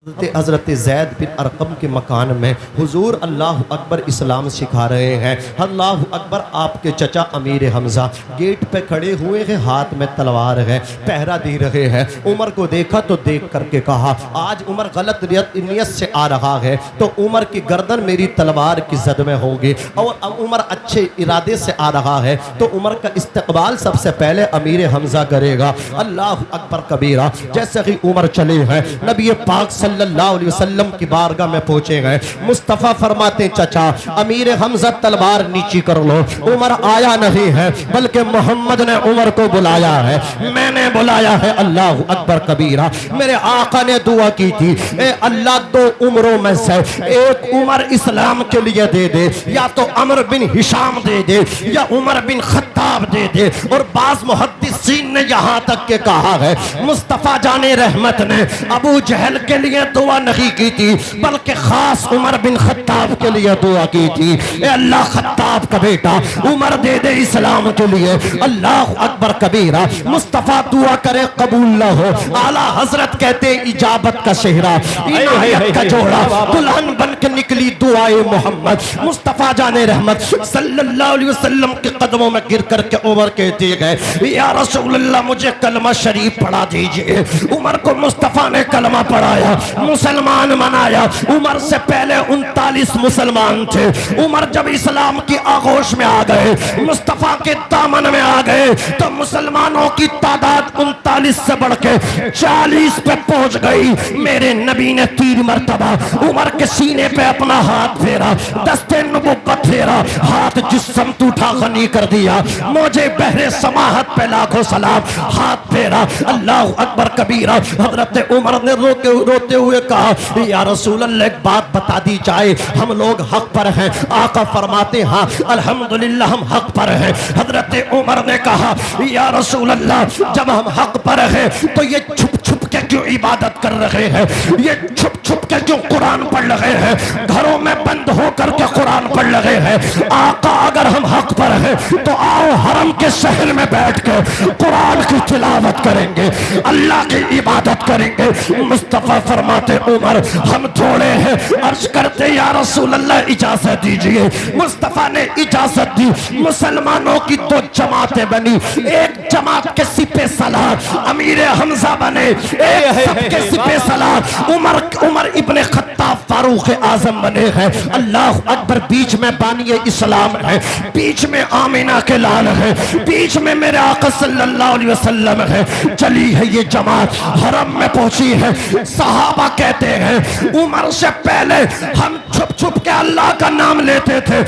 हज़रत ज़ैद बिन अरक़म के मकान में हुजूर अल्लाह अकबर इस्लाम सिखा रहे हैं। अल्लाह अकबर आपके चचा अमीर हमज़ा गेट पे खड़े हुए हैं, हाथ में तलवार है, पहरा दे रहे हैं। उमर को देखा तो देख करके कहा, आज उमर गलत नियत से आ रहा है तो उमर की गर्दन मेरी तलवार की जद में होगी, और अब उमर अच्छे इरादे से आ रहा है तो उमर का इस्तकबाल सबसे पहले अमीर हमज़ा करेगा। अल्लाह अकबर कबीरा। जैसे ही उमर चले हैं, नबी पाक सल्लल्लाहु अलैहि वसल्लम की बारगाह में पहुंचे गए। मुस्तफ़ा फरमाते, चचा अमीर हमज़ा तलवार नीची कर लो। उमर आया नहीं है, बल्कि मोहम्मद ने उमर को बुलाया है, मैंने बुलाया है। अल्लाह अकबर कबीरा। मेरे आका ने दुआ की थी, ए अल्लाह दो उमरों में से एक उमर इस्लाम के लिए दे दे, या तो अमर बिन हिशाम दे दे या उमर बिन खत्ताब दे दे। और बाज़ मुहद्दिसीन ने यहाँ तक के कहा है, मुस्तफ़ा जाने रहमत ने अबू जहल के लिए दुआ नहीं की थी, बल्कि खास उमर बिन खत्ताब के लिए दुआ की थी। ए अल्लाह खत्ताब का बेटा उमर दे दे इस्लाम के लिए। अल्लाह अकबर कबीरा। मुस्तफ़ा दुआ करे कबूल न हो, आला हजरत कहते इजाबत का सेहरा, इनायत का जोड़ा, दुल्हन बन के निकली दुआए मोहम्मद। मुस्तफ़ा जाने रहमत सल्लल्लाहु अलैहि वसल्लम के कदमों में गिर करके उमर कहते गए, या रसूल अल्लाह मुझे कलमा शरीफ पढ़ा दीजिए। उमर को मुस्तफ़ा ने कलमा पढ़ाया, मुसलमान बनाया। उमर से पहले 39 मुसलमान थे। उमर जब इस्लाम की आगोश में आ गए, मुस्तफ़ा के दामन में आ गए, तो मुसलमानों की तादाद 39 से बढ़ के 40 पे पहुंच गई। मेरे नबी ने 3 मरतबा उमर के सीने पे अपना हाथ फेरा, दस्ते नबुव्वत फेरा, हाथ जिस्म उठा गनी कर दिया। मुझे बहरे समाहत पे लाखों सलाम, हाथ फेरा। अल्लाह अकबर कबीरा। हजरत उमर ने रोते हुए कहा, या रसूल अल्लाह एक बात बता दी जाए, हम लोग हक पर हैं। आका फरमाते, हाँ अल्हम्दुलिल्लाह हम हक पर हैं। हजरत उमर ने कहा, या रसूल अल्लाह जब हम हक पर हैं तो ये छुप छुप के क्यों इबादत कर रहे हैं, ये छुप छुप के क्यों कुरान पढ़ रहे हैं, घरों में बंद होकर के कुरान पढ़ रहे हैं। आका अगर हम हक पर हैं तो आओ हरम के शहर में बैठ कर कुरान की तिलावत करेंगे, अल्लाह की इबादत करेंगे। मुस्तफ़ा फरमाते, उमर हम थोड़े हैं। अर्ज करते, या रसूल अल्लाह इजाजत दीजिए। मुस्तफ़ा ने इजाजत दी। मुसलमानों की 2 जमातें बनी। एक जमात के सिपे सलार अमीर हमज़ा बने, एक सबके सिपे सलार उमर इब्ने खत्ताब फारूक आजम बने हैं। अल्लाह अकबर। बीच में बानिए इस्लाम है, बीच में आमिना के लाल है, बीच में मेरे आका सल्लल्लाहु अलैहि वसल्लम है। चली है ये जमात, हरम में पहुंची है। सहाबा कहते हैं, उमर से पहले हम छुप छुप के अल्लाह का नाम लेते थे,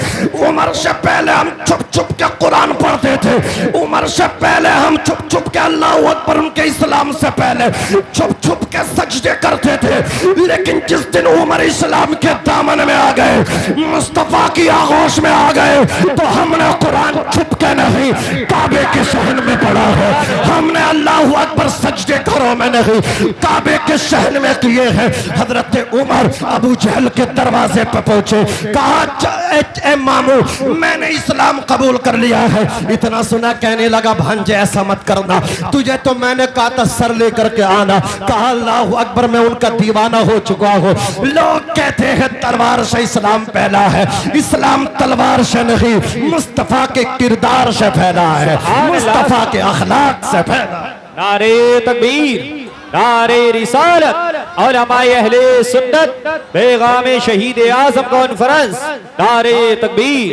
उमर से पहले हम छुप छुप के कुरान पढ़ते थे, उमर से पहले हम छुप छुप के अल्लाह अकबर उनके इस्लाम से पहले छुप छुप के सजदे करते थे। लेकिन जिस दिन उमर इस्लाम के दामन में आ गए, मुस्तफ़ा की आगोश में आ गए, तो हमने कुरान छुप के नहीं काबे के शहर में पढ़ा है। हमने अल्लाह अकबर सजदे घरों में नहीं काबे के शहर में किए हैं। हजरत उमर अबू जहल के दरवाजे पर पहुंचे, कहा, ए मामू मैंने इस्लाम कबूल कर लिया है। इतना सुना, कहने लगा, भांजे ऐसा मत करना, तुझे तो मैंने कहा था सर लेकर के आना। कहा, अल्लाह अकबर मैं उनका दीवाना हो चुका हूँ। लोग कहते हैं तलवार से इस्लाम फैला है, इस्लाम तलवार से नहीं, मुस्तफ़ा के किरदार से फैला है, मुस्तफ़ा के अखलाक से फैला है। नारे तकबीर, नारे रिसालत, उलमाए अहले सुन्नत, पैगाम शहीद आज़म कॉन्फ्रेंस, नारे तकबीर।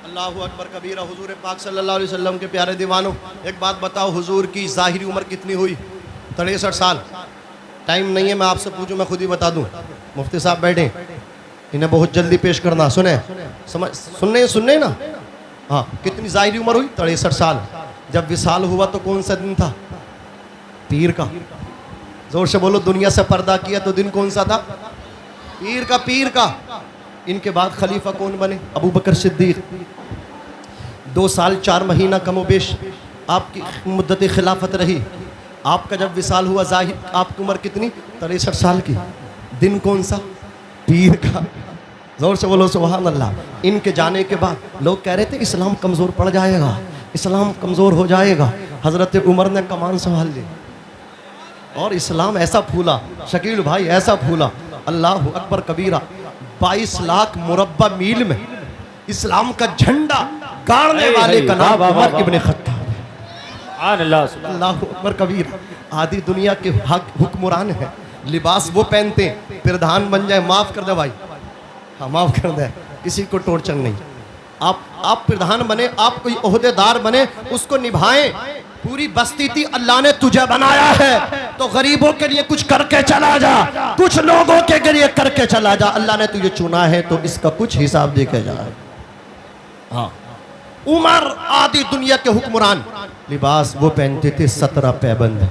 अल्लाहु अकबर कबीरा। हुजूर पाक सल्लल्लाहु अलैहि वसल्लम के प्यारे दीवानों, एक बात बताओ, हुजूर की ज़ाहिरी उम्र कितनी हुई? 63 साल। टाइम नहीं है मैं आपसे पूछूं, मैं खुद ही बता दूं। मुफ्ती साहब बैठे, इन्हें बहुत जल्दी पेश करना। सुने, समझ, सुनने ना। हाँ, कितनी ज़ाहिरी उम्र हुई? 63 साल। जब विसाल हुआ तो कौन सा दिन था? पीर का। जोर से बोलो, दुनिया से पर्दा किया तो दिन कौन सा था? पीर का। पीर का। इनके बाद खलीफा कौन बने? अबू बकर सिद्दीक। 2 साल 4 महीना कमोबेश आपकी मुद्दत खिलाफत रही। आपका जब विसाल हुआ, जाहिर आपकी उम्र कितनी? 63 साल की। दिन कौन सा? पीर का। जोर से बोलो सुभान अल्लाह। इनके जाने के बाद लोग कह रहे थे इस्लाम कमज़ोर पड़ जाएगा, इस्लाम कमज़ोर हो जाएगा। हज़रत उमर ने कमान संभाल ली। और इस्लाम ऐसा फूला शकील भाई, ऐसा फूला, अल्लाह अकबर कबीरा। 22 लाख मुरब्बा मील में इस्लाम का झंडा गाड़ने वाले का नाम उमर इब्ने खत्ताब। अल्लाह अकबर कबीरा। आधी दुनिया के हुक्मरान है, लिबास वो पहनते हैं, प्रधान बन जाए माफ कर दे भाई, हाँ माफ कर दे, किसी को टोर्चर नहीं। आप प्रधान बने, आप कोई ओहदेदार बने, उसको निभाएं। पूरी बस्ती थी, अल्लाह ने तुझे बनाया है तो गरीबों के लिए कुछ करके चला जा, कुछ लोगों के लिए करके चला जा। अल्लाह ने तुझे चुना है तो इसका कुछ हिसाब दे के जा। हाँ, उमर आदि दुनिया के हुक्मरान, लिबास वो पहनते थे 17 पैबंद,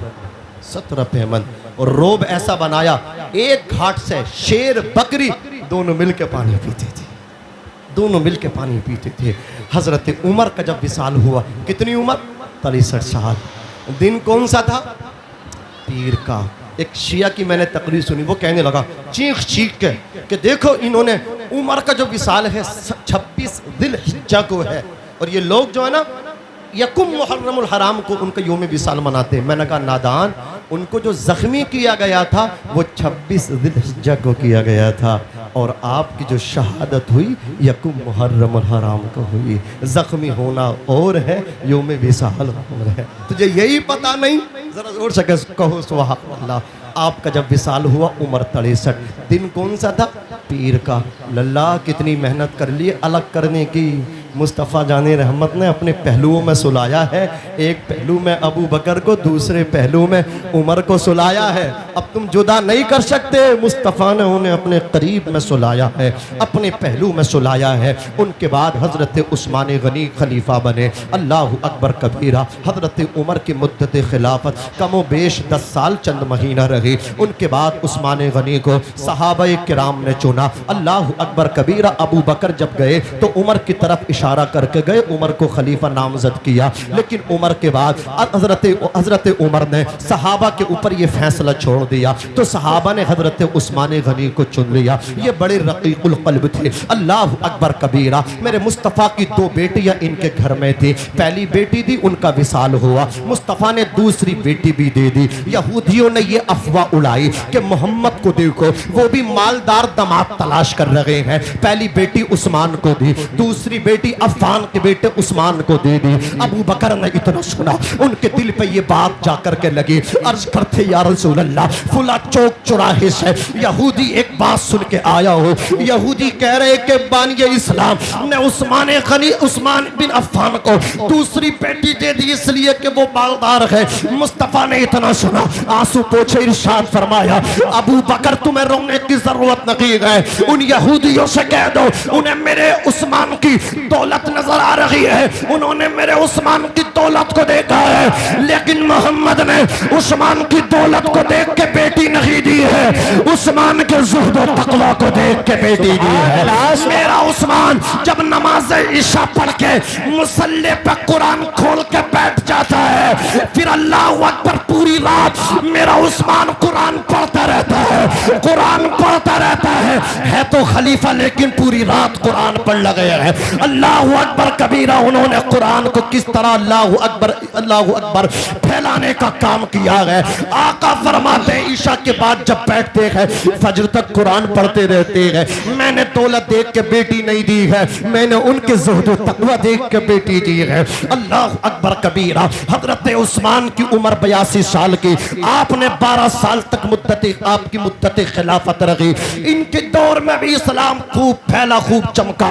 17 पैबंद, और रोब ऐसा बनाया, एक घाट से शेर बकरी दोनों मिलके पानी पीते थे, दोनों मिलके पानी पीते थे। हजरत उमर का जब विसाल हुआ, कितनी उम्र? 63 साल। दिन कौन सा था? पीर का। एक शिया की मैंने तकरीर सुनी, वो कहने लगा चीख चीख के कि देखो इन्होंने उमर का जो विसाल है 26 दिलहिज्जा को है, और ये लोग जो है ना यकुम मुहर्रमुल हराम को उनका योम विसाल मनाते हैं। मैंने कहा नादान, उनको जो जख्मी किया गया था वो 26 दिलहिज्जा को किया गया था, और आपकी जो शहादत हुई यकुम मुहर्रमुल हराम को हुई। जख्मी होना और है, योम विसाल और है। तुझे यही पता नहीं? जरा जोर से कहो सुभान अल्लाह। आपका जब विसाल हुआ उम्र 63, दिन कौन सा था? पीर का। लल्ला कितनी मेहनत कर ली अलग करने की। मुस्तफ़ा जाने रहमत ने अपने पहलुओं में सुलाया है, एक पहलू में अबू बकर को, दूसरे पहलू में उमर को सुलाया है। अब तुम जुदा नहीं कर सकते, मुस्तफ़ा ने उन्हें अपने करीब में सुलाया है, अपने पहलू में सुलाया है। उनके बाद हज़रत उस्मान गनी खलीफा बने, अल्लाह अकबर कबीरा। हज़रत उमर की मुद्दत खिलाफत कमो बेश 10 साल चंद महीना रही। उनके बाद उस्मान गनी को सहाबाए किराम ने चुना, अल्लाह अकबर कबीरा। अबू बकर जब गए तो उमर की तरफ इशारा करके गए, उमर को खलीफा नामजद किया। लेकिन उमर के बाद हजरत उमर ने सहाबा के ऊपर ये फैसला छोड़ दिया, तो सहाबा ने हजरत उस्मान गनी को चुन लिया। ये बड़े रकीकुल क़ल्ब थे, अल्लाह अकबर कबीरा। मेरे मुस्तफ़ा की 2 बेटियां इनके घर में थी। पहली बेटी थी, उनका विसाल हुआ, मुस्तफ़ा ने दूसरी बेटी भी दे दी। यहूदियों ने ये अफवाह उड़ाई कि मोहम्मद को देखो, वो भी मालदार दामाद तलाश कर रहे हैं। पहली बेटी उस्मान को दी, दूसरी बेटी अफान के बेटे उस्मान को दे दी। अबू बकर ने इतना सुना, उनके दिल पे ये बात जाकर के लगी। अर्ज करते या रसूल अल्लाह, फुला चौक चौराहे से यहूदी एक बात सुन के आया हो। यहूदी कह रहे कि बानिए इस्लाम ने उस्मान बिन अफान को दूसरी बेटी दे दी इसलिए कि वो मालदार है। मुस्तफ़ा ने इतना सुना, आंसू पोछे इरशाद फरमाया, अबू बकर तुम्हें रोने की जरूरत नहीं है। उन यहूदियों से कह दो, उन्हें मेरे उस्मान की दौलत नजर आ रही है, उन्होंने मेरे उस्मान की दौलत को देखा है, लेकिन मोहम्मद ने उस्मान की दौलत को देख के बेटी नहीं दी है, उस्मान के ज़ुहद और तक़वा को देख के बेटी दी है। मेरा उस्मान जब नमाज इशा पढ़ के मुसल्ले पे कुरान खोल के बैठ जाता है, फिर अल्लाह अकबर पूरी रात मेरा उस्मान कुरान पढ़ता रहता है, कुरान पढ़ता रहता है तो खलीफा लेकिन पूरी रात कुरान पढ़ लगे है। अल्लाह अकबर कबीरा। उन्होंने कुरान को किस तरह अल्लाह अकबर फैलाने का काम किया है। आका फरमाते हैं ईशा के बाद जब बैठते हैं फजर तक कुरान पढ़ते रहते हैं। मैंने दौलत देख के बेटी नहीं दी है, मैंने उनके ज़ुहद और तक़वा देख के बेटी दी है। अल्लाह अकबर कबीरा। हजरत उस्मान की उम्र 82 साल की, आपने 12 साल तक आपकी मुद्दत खिलाफत रही। इनके दौर में भी इस्लाम खूब फैला, खूब चमका।